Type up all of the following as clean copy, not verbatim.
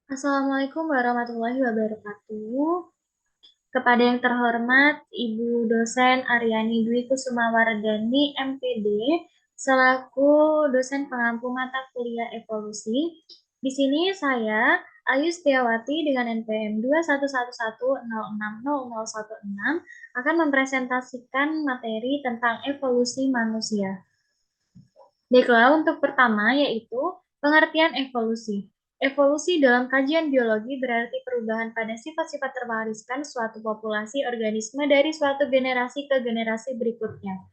Assalamualaikum warahmatullahi wabarakatuh. Kepada yang terhormat Ibu Dosen Aryani Dwi Kusumawardani, MPD, selaku dosen pengampu mata kuliah evolusi. Di sini saya, Ayu Setiawati dengan NPM 21110600016 akan mempresentasikan materi tentang evolusi manusia. Baiklah, untuk pertama yaitu pengertian evolusi. Evolusi dalam kajian biologi berarti perubahan pada sifat-sifat terwariskan suatu populasi organisme dari suatu generasi ke generasi berikutnya.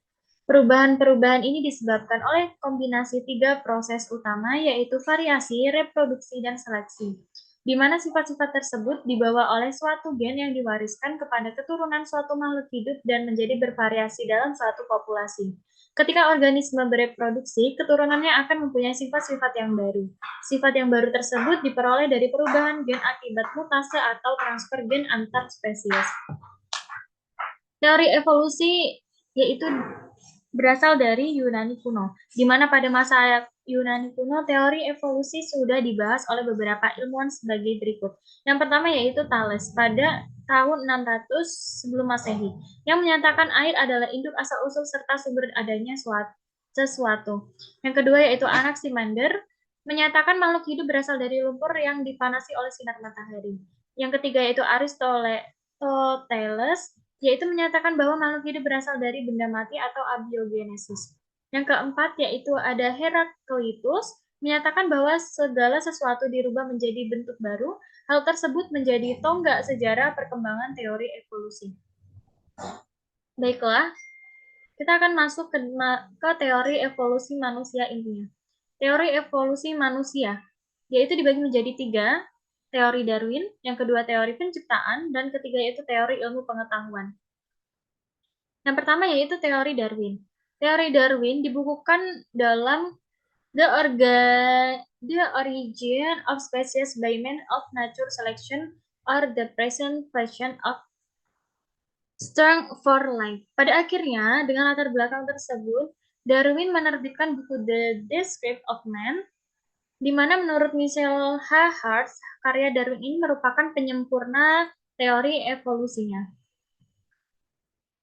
Perubahan-perubahan ini disebabkan oleh kombinasi tiga proses utama, yaitu variasi, reproduksi, dan seleksi, di mana sifat-sifat tersebut dibawa oleh suatu gen yang diwariskan kepada keturunan suatu makhluk hidup dan menjadi bervariasi dalam suatu populasi. Ketika organisme bereproduksi, keturunannya akan mempunyai sifat-sifat yang baru. Sifat yang baru tersebut diperoleh dari perubahan gen akibat mutase atau transfer gen antar spesies. Teori evolusi yaitu berasal dari Yunani kuno, di mana pada masa Yunani kuno teori evolusi sudah dibahas oleh beberapa ilmuwan sebagai berikut. Yang pertama yaitu Thales pada tahun 600 sebelum Masehi, yang menyatakan air adalah induk asal-usul serta sumber adanya sesuatu. Yang kedua yaitu Anaximander, menyatakan makhluk hidup berasal dari lumpur yang dipanasi oleh sinar matahari. Yang ketiga yaitu Aristoteles, yaitu menyatakan bahwa makhluk hidup berasal dari benda mati atau abiogenesis. Yang keempat yaitu ada Herakleitus, menyatakan bahwa segala sesuatu dirubah menjadi bentuk baru. Hal tersebut menjadi tonggak sejarah perkembangan teori evolusi. Baiklah, kita akan masuk ke teori evolusi manusia intinya. Teori evolusi manusia, yaitu dibagi menjadi tiga, teori Darwin, yang kedua teori penciptaan, dan ketiga yaitu teori ilmu pengetahuan. Yang pertama yaitu teori Darwin. Teori Darwin dibukukan dalam The Origin of Species by Man of Nature Selection or the Preservation of Strength for Life. Pada akhirnya, dengan latar belakang tersebut, Darwin menerbitkan buku The Description of Man, di mana menurut Michael H. Hart, karya Darwin ini merupakan penyempurna teori evolusinya.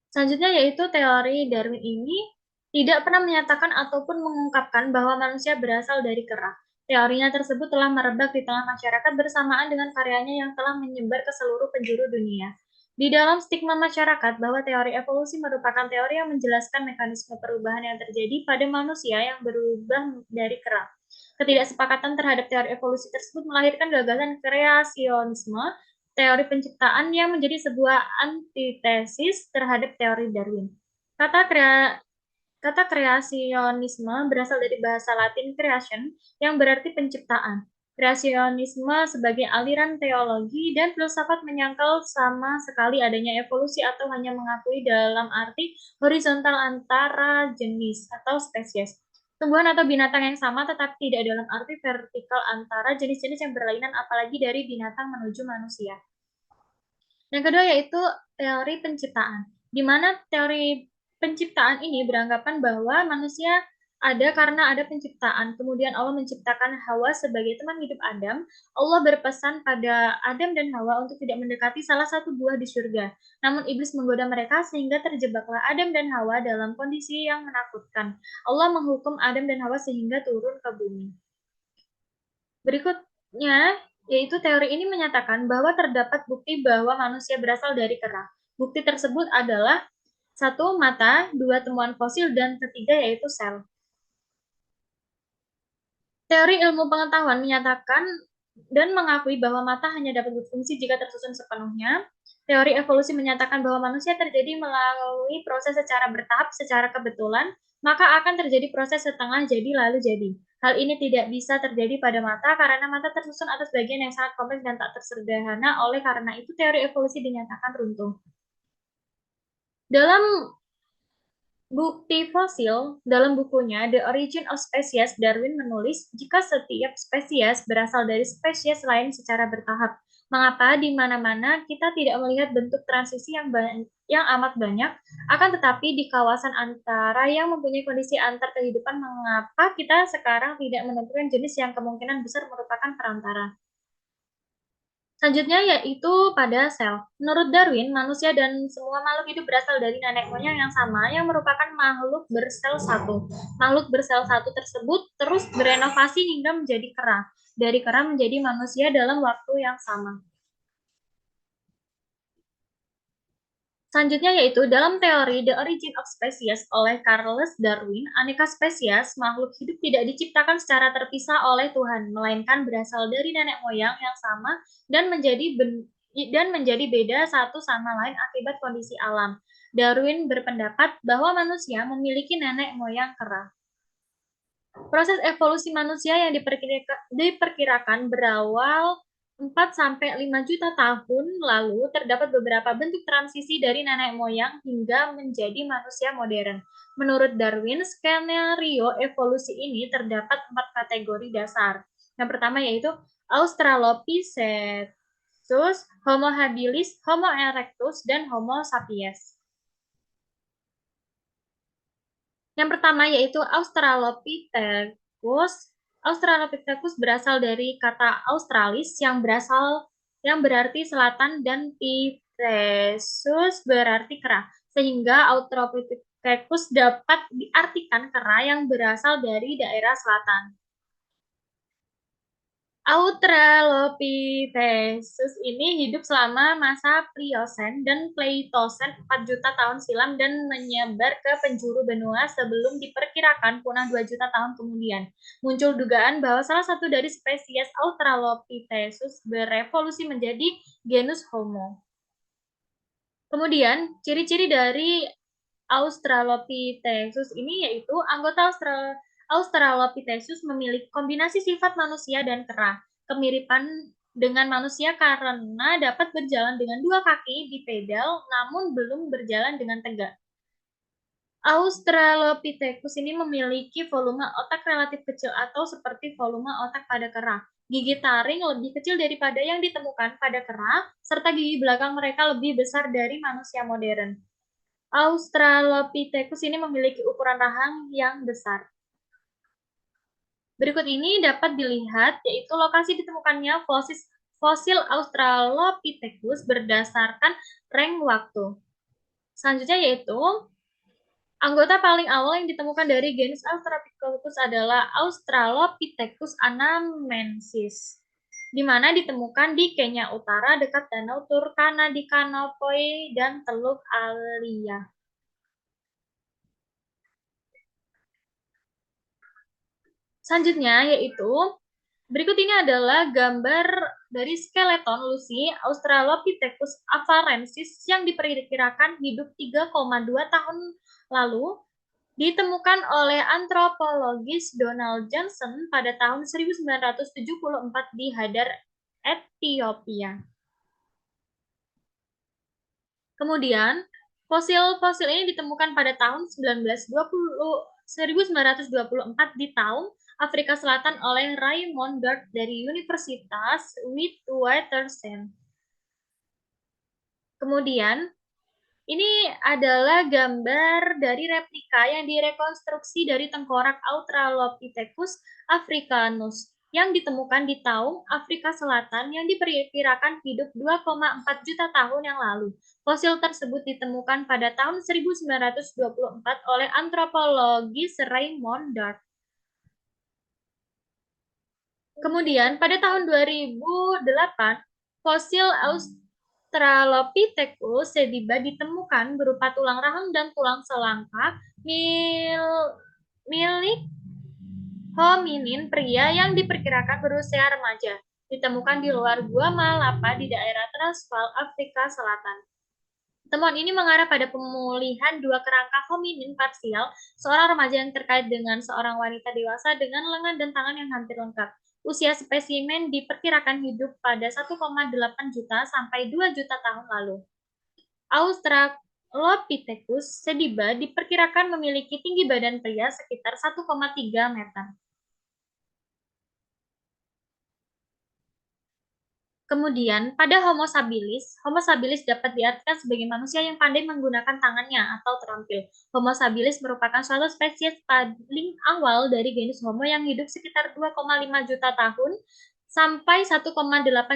Selanjutnya yaitu teori Darwin ini tidak pernah menyatakan ataupun mengungkapkan bahwa manusia berasal dari kera. Teorinya tersebut telah merebak di tengah masyarakat bersamaan dengan karyanya yang telah menyebar ke seluruh penjuru dunia. Di dalam stigma masyarakat bahwa teori evolusi merupakan teori yang menjelaskan mekanisme perubahan yang terjadi pada manusia yang berubah dari kera. Ketidaksepakatan terhadap teori evolusi tersebut melahirkan gagasan kreasionisme, teori penciptaan yang menjadi sebuah antitesis terhadap teori Darwin. Kata kreasionisme berasal dari bahasa Latin creation yang berarti penciptaan. Kreasionisme sebagai aliran teologi dan filsafat menyangkal sama sekali adanya evolusi atau hanya mengakui dalam arti horizontal antara jenis atau spesies. Tumbuhan atau binatang yang sama tetapi tidak dalam arti vertikal antara jenis-jenis yang berlainan apalagi dari binatang menuju manusia. Yang kedua yaitu teori penciptaan, di mana teori penciptaan ini beranggapan bahwa manusia ada karena ada penciptaan. Kemudian Allah menciptakan Hawa sebagai teman hidup Adam. Allah berpesan pada Adam dan Hawa untuk tidak mendekati salah satu buah di surga. Namun iblis menggoda mereka sehingga terjebaklah Adam dan Hawa dalam kondisi yang menakutkan. Allah menghukum Adam dan Hawa sehingga turun ke bumi. Berikutnya, yaitu teori ini menyatakan bahwa terdapat bukti bahwa manusia berasal dari kera. Bukti tersebut adalah satu, mata, dua, temuan fosil, dan ketiga yaitu sel. Teori ilmu pengetahuan menyatakan dan mengakui bahwa mata hanya dapat berfungsi jika tersusun sepenuhnya. Teori evolusi menyatakan bahwa manusia terjadi melalui proses secara bertahap, secara kebetulan, maka akan terjadi proses setengah jadi lalu jadi. Hal ini tidak bisa terjadi pada mata karena mata tersusun atas bagian yang sangat kompleks dan tak tersederhana. Oleh karena itu, teori evolusi dinyatakan runtuh. Dalam bukti fosil, dalam bukunya The Origin of Species, Darwin menulis, jika setiap spesies berasal dari spesies lain secara bertahap, mengapa di mana-mana kita tidak melihat bentuk transisi yang amat banyak, akan tetapi di kawasan antara yang mempunyai kondisi antar kehidupan, mengapa kita sekarang tidak menemukan jenis yang kemungkinan besar merupakan perantara? Selanjutnya yaitu pada sel. Menurut Darwin, manusia dan semua makhluk hidup berasal dari nenek moyang yang sama yang merupakan makhluk bersel satu. Makhluk bersel satu tersebut terus berenovasi hingga menjadi kera. Dari kera menjadi manusia dalam waktu yang sama. Selanjutnya yaitu dalam teori The Origin of Species oleh Charles Darwin, aneka spesies makhluk hidup tidak diciptakan secara terpisah oleh Tuhan, melainkan berasal dari nenek moyang yang sama dan menjadi beda satu sama lain akibat kondisi alam. Darwin berpendapat bahwa manusia memiliki nenek moyang kera. Proses evolusi manusia yang diperkirakan berawal 4-5 juta tahun lalu, terdapat beberapa bentuk transisi dari nenek moyang hingga menjadi manusia modern. Menurut Darwin, skenario evolusi ini terdapat 4 kategori dasar. Yang pertama yaitu Australopithecus, Homo habilis, Homo erectus, dan Homo sapiens. Yang pertama yaitu Australopithecus. Australopithecus berasal dari kata Australis yang berarti selatan dan Pithesus berarti kera. Sehingga Australopithecus dapat diartikan kera yang berasal dari daerah selatan. Australopithecus ini hidup selama masa Pliocene dan Pleistocene 4 juta tahun silam dan menyebar ke penjuru benua sebelum diperkirakan punah 2 juta tahun kemudian. Muncul dugaan bahwa salah satu dari spesies Australopithecus berevolusi menjadi genus Homo. Kemudian, ciri-ciri dari Australopithecus ini yaitu anggota Australopithecus memiliki kombinasi sifat manusia dan kera, kemiripan dengan manusia karena dapat berjalan dengan 2 kaki di pedal namun belum berjalan dengan tegak. Australopithecus ini memiliki volume otak relatif kecil atau seperti volume otak pada kera. Gigi taring lebih kecil daripada yang ditemukan pada kera, serta gigi belakang mereka lebih besar dari manusia modern. Australopithecus ini memiliki ukuran rahang yang besar. Berikut ini dapat dilihat yaitu lokasi ditemukannya fosil Australopithecus berdasarkan rank waktu. Selanjutnya yaitu anggota paling awal yang ditemukan dari genus Australopithecus adalah Australopithecus anamensis, di mana ditemukan di Kenya Utara dekat Danau Turkana di Kanopoi dan Teluk Alia. Selanjutnya yaitu berikut ini adalah gambar dari skeleton Lucy Australopithecus afarensis yang diperkirakan hidup 3,2 tahun lalu, ditemukan oleh antropologis Donald Johnson pada tahun 1974 di Hadar, Ethiopia. Kemudian, fosil-fosil ini ditemukan pada tahun 1924 di Taung, Afrika Selatan oleh Raymond Dart dari Universitas Witwatersrand. Kemudian, ini adalah gambar dari replika yang direkonstruksi dari tengkorak Australopithecus africanus yang ditemukan di Taung, Afrika Selatan yang diperkirakan hidup 2,4 juta tahun yang lalu. Fosil tersebut ditemukan pada tahun 1924 oleh antropologis Raymond Dart. Kemudian, pada tahun 2008, fosil Australopithecus sediba ditemukan berupa tulang rahang dan tulang selangka milik hominin pria yang diperkirakan berusia remaja. Ditemukan di luar Gua Malapa di daerah Transvaal, Afrika Selatan. Temuan ini mengarah pada pemulihan 2 kerangka hominin parsial, seorang remaja yang terkait dengan seorang wanita dewasa dengan lengan dan tangan yang hampir lengkap. Usia spesimen diperkirakan hidup pada 1,8 juta sampai 2 juta tahun lalu. Australopithecus sediba diperkirakan memiliki tinggi badan pria sekitar 1,3 meter. Kemudian, pada Homo habilis dapat diartikan sebagai manusia yang pandai menggunakan tangannya atau terampil. Homo habilis merupakan suatu spesies paling awal dari genus Homo yang hidup sekitar 2,5 juta tahun sampai 1,8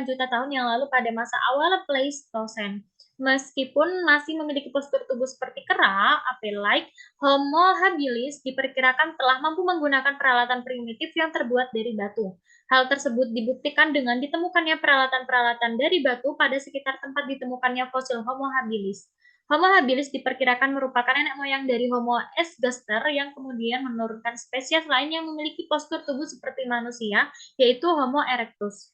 juta tahun yang lalu pada masa awal Pleistosen. Meskipun masih memiliki postur tubuh seperti kera, ape-like, Homo habilis diperkirakan telah mampu menggunakan peralatan primitif yang terbuat dari batu. Hal tersebut dibuktikan dengan ditemukannya peralatan-peralatan dari batu pada sekitar tempat ditemukannya fosil Homo habilis. Homo habilis diperkirakan merupakan nenek moyang dari Homo ergaster yang kemudian menurunkan spesies lain yang memiliki postur tubuh seperti manusia, yaitu Homo erectus.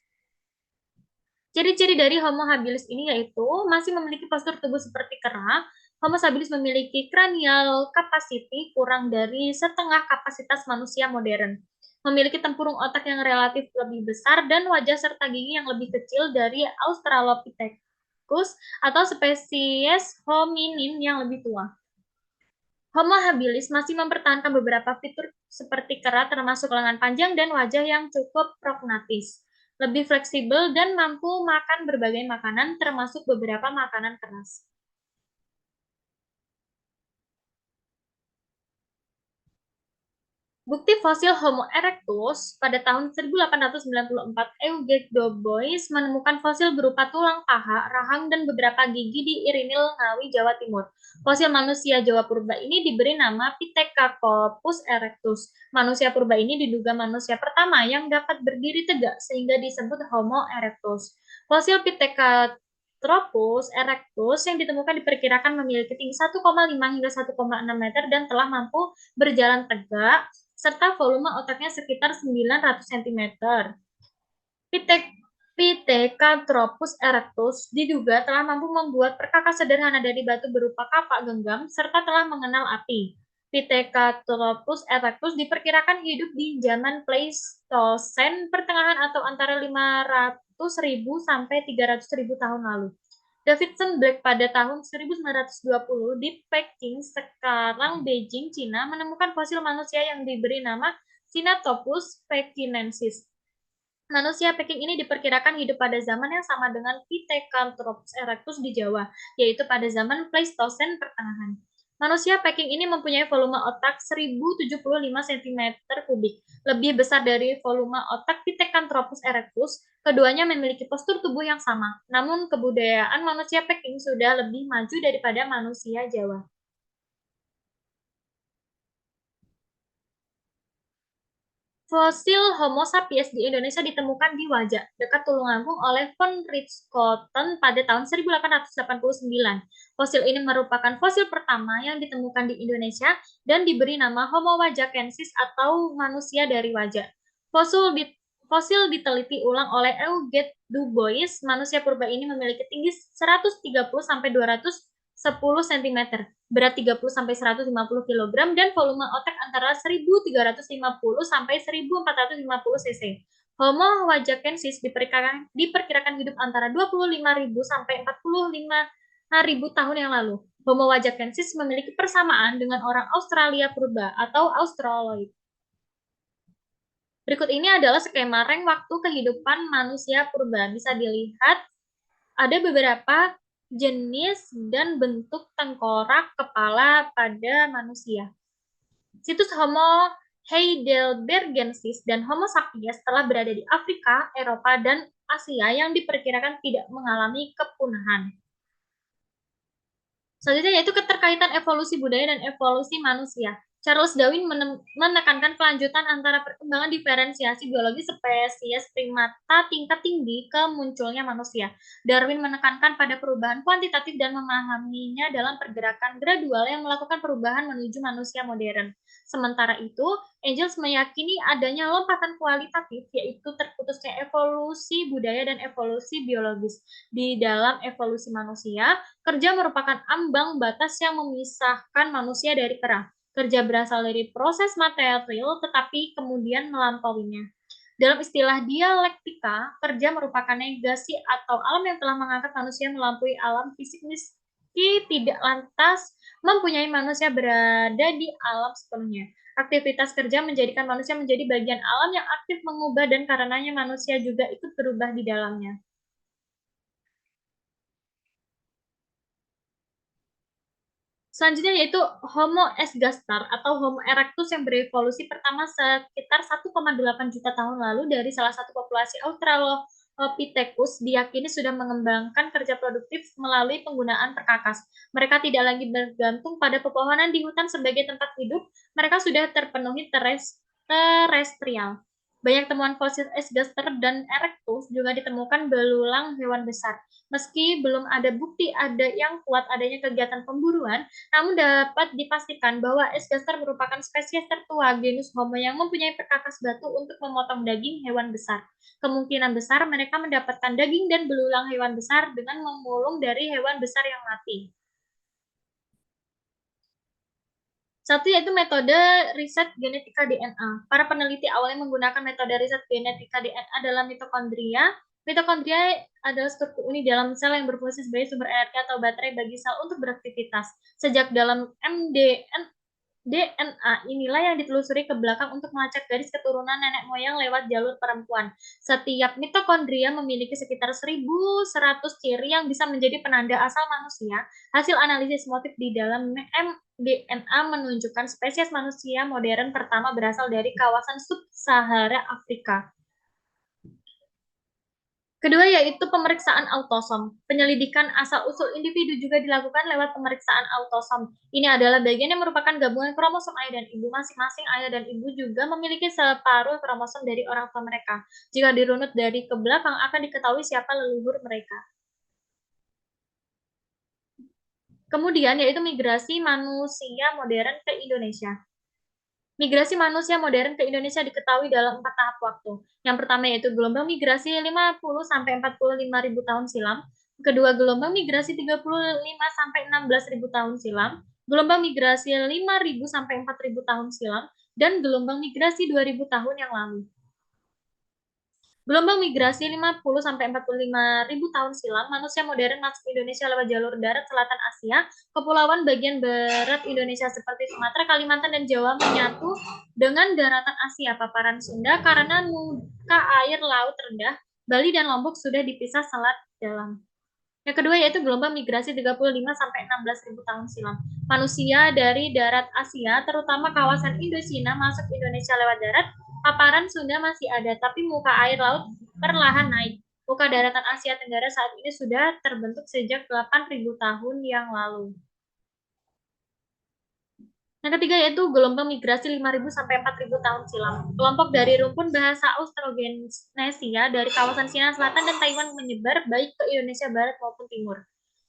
Ciri-ciri dari Homo habilis ini yaitu masih memiliki postur tubuh seperti kera. Homo habilis memiliki cranial capacity kurang dari setengah kapasitas manusia modern. Memiliki tempurung otak yang relatif lebih besar dan wajah serta gigi yang lebih kecil dari Australopithecus atau spesies hominin yang lebih tua. Homo habilis masih mempertahankan beberapa fitur seperti kera termasuk lengan panjang dan wajah yang cukup prognatis. Lebih fleksibel dan mampu makan berbagai makanan termasuk beberapa makanan keras. Bukti fosil Homo erectus pada tahun 1894, Eugene Dubois menemukan fosil berupa tulang paha, rahang, dan beberapa gigi di Irinil, Ngawi, Jawa Timur. Fosil manusia Jawa purba ini diberi nama Pithecanthropus erectus. Manusia purba ini diduga manusia pertama yang dapat berdiri tegak sehingga disebut Homo erectus. Fosil Pithecanthropus erectus yang ditemukan diperkirakan memiliki tinggi 1,5 hingga 1,6 meter dan telah mampu berjalan tegak serta volume otaknya sekitar 900 cm. Pithecanthropus erectus diduga telah mampu membuat perkakas sederhana dari batu berupa kapak genggam serta telah mengenal api. Pithecanthropus erectus diperkirakan hidup di zaman Pleistosen pertengahan atau antara 500.000 sampai 300.000 tahun lalu. Davidson Black pada tahun 1920 di Peking, sekarang Beijing, Cina, menemukan fosil manusia yang diberi nama Sinatopus pekinensis. Manusia Peking ini diperkirakan hidup pada zaman yang sama dengan Pithecanthropus erectus di Jawa, yaitu pada zaman Pleistosen pertengahan. Manusia Peking ini mempunyai volume otak 1075 cm kubik, lebih besar dari volume otak Pithecanthropus erectus. Keduanya memiliki postur tubuh yang sama, namun kebudayaan manusia Peking sudah lebih maju daripada manusia Jawa. Fosil Homo sapiens di Indonesia ditemukan di Wajak, dekat Tulungagung oleh von Richthofen pada tahun 1889. Fosil ini merupakan fosil pertama yang ditemukan di Indonesia dan diberi nama Homo wajakensis atau manusia dari Wajak. Fosil diteliti ulang oleh Eugene Dubois. Manusia purba ini memiliki tinggi 130 sampai 210 cm, berat 30 sampai 150 kg dan volume otak antara 1350 sampai 1450 cc. Homo wajakensis diperkirakan hidup antara 25.000 sampai 45.000 tahun yang lalu. Homo wajakensis memiliki persamaan dengan orang Australia purba atau Australoid. Berikut ini adalah skema reng waktu kehidupan manusia purba. Bisa dilihat ada beberapa jenis dan bentuk tengkorak kepala pada manusia. Situs Homo heidelbergensis dan Homo sapiens telah berada di Afrika, Eropa, dan Asia yang diperkirakan tidak mengalami kepunahan. Selanjutnya yaitu keterkaitan evolusi budaya dan evolusi manusia. Charles Darwin menekankan kelanjutan antara perkembangan diferensiasi biologi spesies primata tingkat tinggi ke munculnya manusia. Darwin menekankan pada perubahan kuantitatif dan memahaminya dalam pergerakan gradual yang melakukan perubahan menuju manusia modern. Sementara itu, Engels meyakini adanya lompatan kualitatif, yaitu terputusnya evolusi budaya dan evolusi biologis. Di dalam evolusi manusia, kerja merupakan ambang batas yang memisahkan manusia dari kera. Kerja berasal dari proses material tetapi kemudian melampauinya. Dalam istilah dialektika, kerja merupakan negasi atau alam yang telah mengangkat manusia melampaui alam fisik meski tidak lantas mempunyai manusia berada di alam sepenuhnya. Aktivitas kerja menjadikan manusia menjadi bagian alam yang aktif mengubah dan karenanya manusia juga ikut berubah di dalamnya. Selanjutnya yaitu Homo ergaster atau Homo erectus yang berevolusi pertama sekitar 1,8 juta tahun lalu dari salah satu populasi Australopithecus diyakini sudah mengembangkan kerja produktif melalui penggunaan perkakas. Mereka tidak lagi bergantung pada pepohonan di hutan sebagai tempat hidup, mereka sudah terpenuhi terestrial. Banyak temuan fosil ergaster dan erectus juga ditemukan belulang hewan besar. Meski belum ada bukti ada yang kuat adanya kegiatan pemburuan, namun dapat dipastikan bahwa Esgaster merupakan spesies tertua genus Homo yang mempunyai perkakas batu untuk memotong daging hewan besar. Kemungkinan besar mereka mendapatkan daging dan belulang hewan besar dengan memulung dari hewan besar yang mati. Satu yaitu metode riset genetika DNA. Para peneliti awalnya menggunakan metode riset genetika DNA dalam mitokondria. Mitokondria adalah struktur uni dalam sel yang berfungsi sebagai sumber energi atau baterai bagi sel untuk beraktivitas. Sejak dalam DNA inilah yang ditelusuri ke belakang untuk melacak garis keturunan nenek moyang lewat jalur perempuan. Setiap mitokondria memiliki sekitar 1.100 ciri yang bisa menjadi penanda asal manusia. Hasil analisis motif di dalam DNA menunjukkan spesies manusia modern pertama berasal dari kawasan sub-Sahara Afrika. Kedua yaitu pemeriksaan autosom. Penyelidikan asal-usul individu juga dilakukan lewat pemeriksaan autosom. Ini adalah bagian yang merupakan gabungan kromosom ayah dan ibu. Masing-masing ayah dan ibu juga memiliki separuh kromosom dari orang tua mereka. Jika dirunut dari ke belakang akan diketahui siapa leluhur mereka. Kemudian yaitu migrasi manusia modern ke Indonesia. Migrasi manusia modern ke Indonesia diketahui dalam 4 tahap waktu. Yang pertama yaitu gelombang migrasi 50 sampai 45 ribu tahun silam. Kedua, gelombang migrasi 35 sampai 16 ribu tahun silam. Gelombang migrasi 5.000 sampai 4.000 tahun silam. Dan gelombang migrasi 2.000 tahun yang lalu. Gelombang migrasi 50 sampai 45 ribu tahun silam, manusia modern masuk Indonesia lewat jalur darat selatan Asia. Kepulauan bagian barat Indonesia seperti Sumatera, Kalimantan, dan Jawa menyatu dengan daratan Asia. Paparan Sunda karena muka air laut rendah, Bali dan Lombok sudah dipisah selat dalam. Yang kedua yaitu gelombang migrasi 35 sampai 16 ribu tahun silam. Manusia dari darat Asia, terutama kawasan Indocina, masuk Indonesia lewat darat. Paparan Sunda masih ada, tapi muka air laut perlahan naik. Muka daratan Asia Tenggara saat ini sudah terbentuk sejak 8.000 tahun yang lalu. Yang ketiga yaitu gelombang migrasi 5.000 sampai 4.000 tahun silam. Kelompok dari rumpun bahasa Austronesia dari kawasan Cina Selatan dan Taiwan menyebar baik ke Indonesia Barat maupun Timur.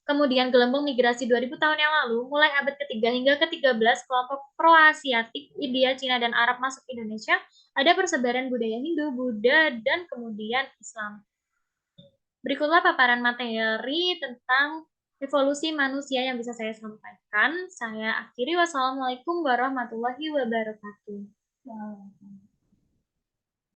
Kemudian gelombang migrasi 2.000 tahun yang lalu, mulai abad ketiga hingga ke-13, kelompok Pro-Asiatik, India, Cina, dan Arab masuk Indonesia. Ada persebaran budaya Hindu, Buddha, dan kemudian Islam. Berikutlah paparan materi tentang evolusi manusia yang bisa saya sampaikan. Saya akhiri. Wassalamualaikum warahmatullahi wabarakatuh.